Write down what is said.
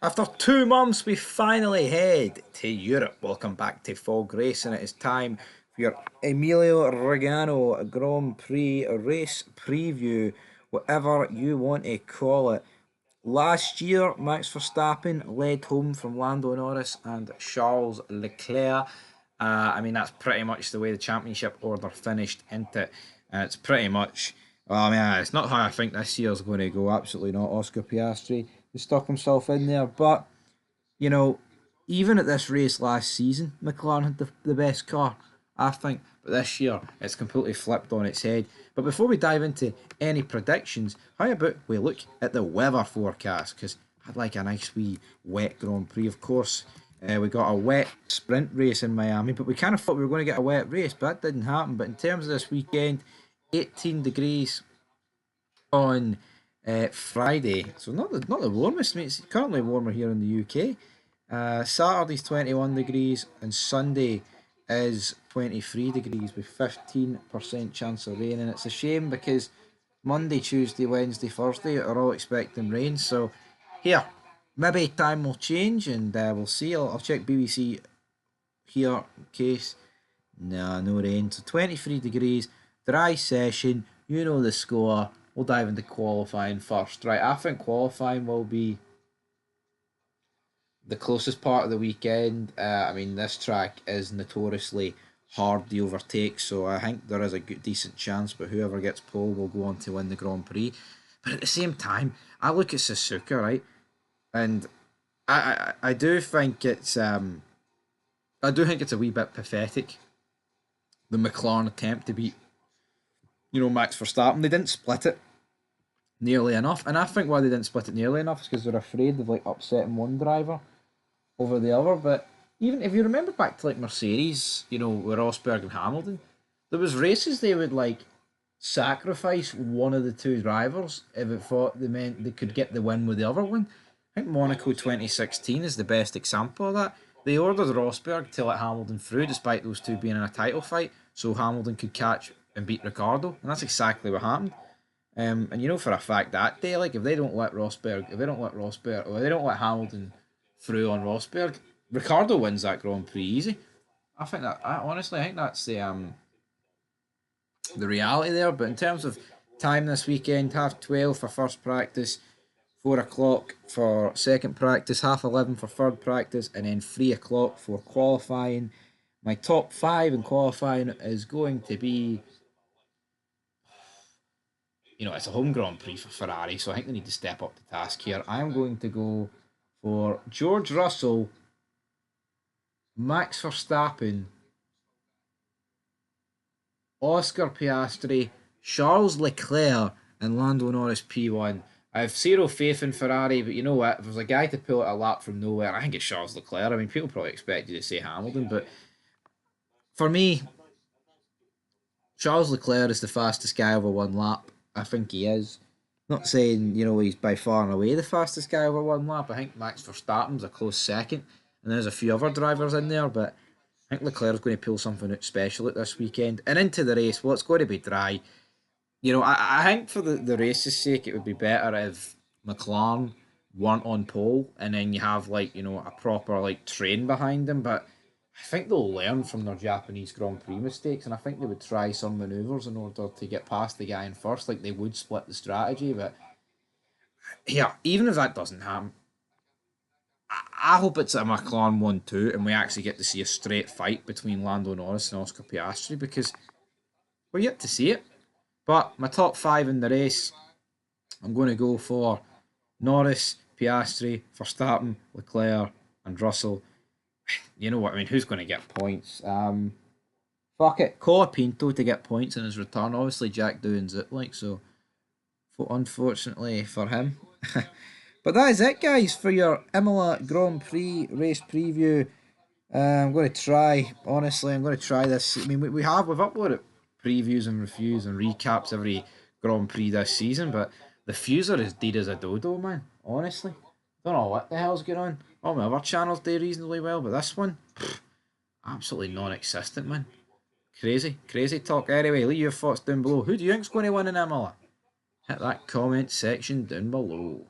After 2 months, we finally head to Europe. Welcome back to Fog Racing. It is time for your Emilio Regano Grand Prix race preview, whatever you want to call it. Last year, Max Verstappen led home from Lando Norris and Charles Leclerc. That's pretty much the way the championship order finished, isn't it? It's pretty much, it's not how I think this year's going to go. Absolutely not. Oscar Piastri has stuck himself in there. But, you know, even at this race last season, McLaren had the best car, I think. But this year, it's completely flipped on its head. But before we dive into any predictions, how about we look at the weather forecast? Because I'd like a nice wee wet Grand Prix, of course. We got a wet sprint race in Miami, but we kind of thought we were going to get a wet race, but that didn't happen. But in terms of this weekend, 18 degrees on Friday, so not the warmest. I mean, it's currently warmer here in the UK. Saturday's 21 degrees, and Sunday is 23 degrees with 15% chance of rain. And it's a shame because Monday, Tuesday, Wednesday, Thursday are all expecting rain. So here, maybe time will change, and we'll see. I'll check BBC here in case. Nah, no rain. So 23 degrees, dry session. You know the score. We'll dive into qualifying first. Right, I think qualifying will be the closest part of the weekend. This track is notoriously hard to overtake, so I think there is a good, decent chance, but whoever gets pole will go on to win the Grand Prix. But at the same time, I look at Suzuka, right, and I do think it's a wee bit pathetic, the McLaren attempt to beat Max Verstappen. They didn't split it nearly enough, and I think why they didn't split it nearly enough is because they're afraid of like upsetting one driver over the other. But even if you remember back to like Mercedes, with Rosberg and Hamilton, there was races they would like sacrifice one of the two drivers if it thought they meant they could get the win with the other one. I think Monaco 2016 is the best example of that. They ordered Rosberg to let Hamilton through despite those two being in a title fight so Hamilton could catch and beat Ricardo, and that's exactly what happened. And you know for a fact that day, like if they don't let Rosberg, or they don't let Hamilton through on Rosberg, Ricardo wins that Grand Prix easy. I think that's the reality there. But in terms of time this weekend, 12:30 for first practice, 4 o'clock for second practice, 11:30 for third practice, and then 3 o'clock for qualifying. My top five in qualifying is going to be, it's a home Grand Prix for Ferrari, so I think they need to step up the task here. I am going to go for George Russell, Max Verstappen, Oscar Piastri, Charles Leclerc, and Lando Norris P1. I have zero faith in Ferrari, but you know what? If there's a guy to pull it a lap from nowhere, I think it's Charles Leclerc. I mean, people probably expect you to say Hamilton, but for me, Charles Leclerc is the fastest guy over one lap. I think he is. Not saying, he's by far and away the fastest guy over one lap. I think Max Verstappen's a close second, and there's a few other drivers in there, but I think Leclerc's going to pull something out special at this weekend. And into the race, well, it's going to be dry. I think for the race's sake, it would be better if McLaren weren't on pole and then you have, like, a proper, like, train behind them. But I think they'll learn from their Japanese Grand Prix mistakes, and I think they would try some manoeuvres in order to get past the guy in first, like they would split the strategy. But yeah, even if that doesn't happen, I hope it's a McLaren 1-2 and we actually get to see a straight fight between Lando Norris and Oscar Piastri because we're yet to see it. But my top five in the race, I'm going to go for Norris, Piastri, Verstappen, Leclerc, and Russell. You know what I mean? Who's going to get points? Fuck it, Colapinto to get points in his return. Obviously, Jack Doohan's it, like so. Unfortunately for him. But that is it, guys, for your Imola Grand Prix race preview. I'm going to try, honestly, I'm going to try this. I mean, we've uploaded previews and reviews and recaps every Grand Prix this season, but the views are as dead as a dodo, man. Honestly, don't know what the hell's going on. All my other channels do reasonably well, but this one, absolutely non-existent, man. Crazy talk. Anyway, leave your thoughts down below. Who do you think's going to win in Imola? Hit that comment section down below.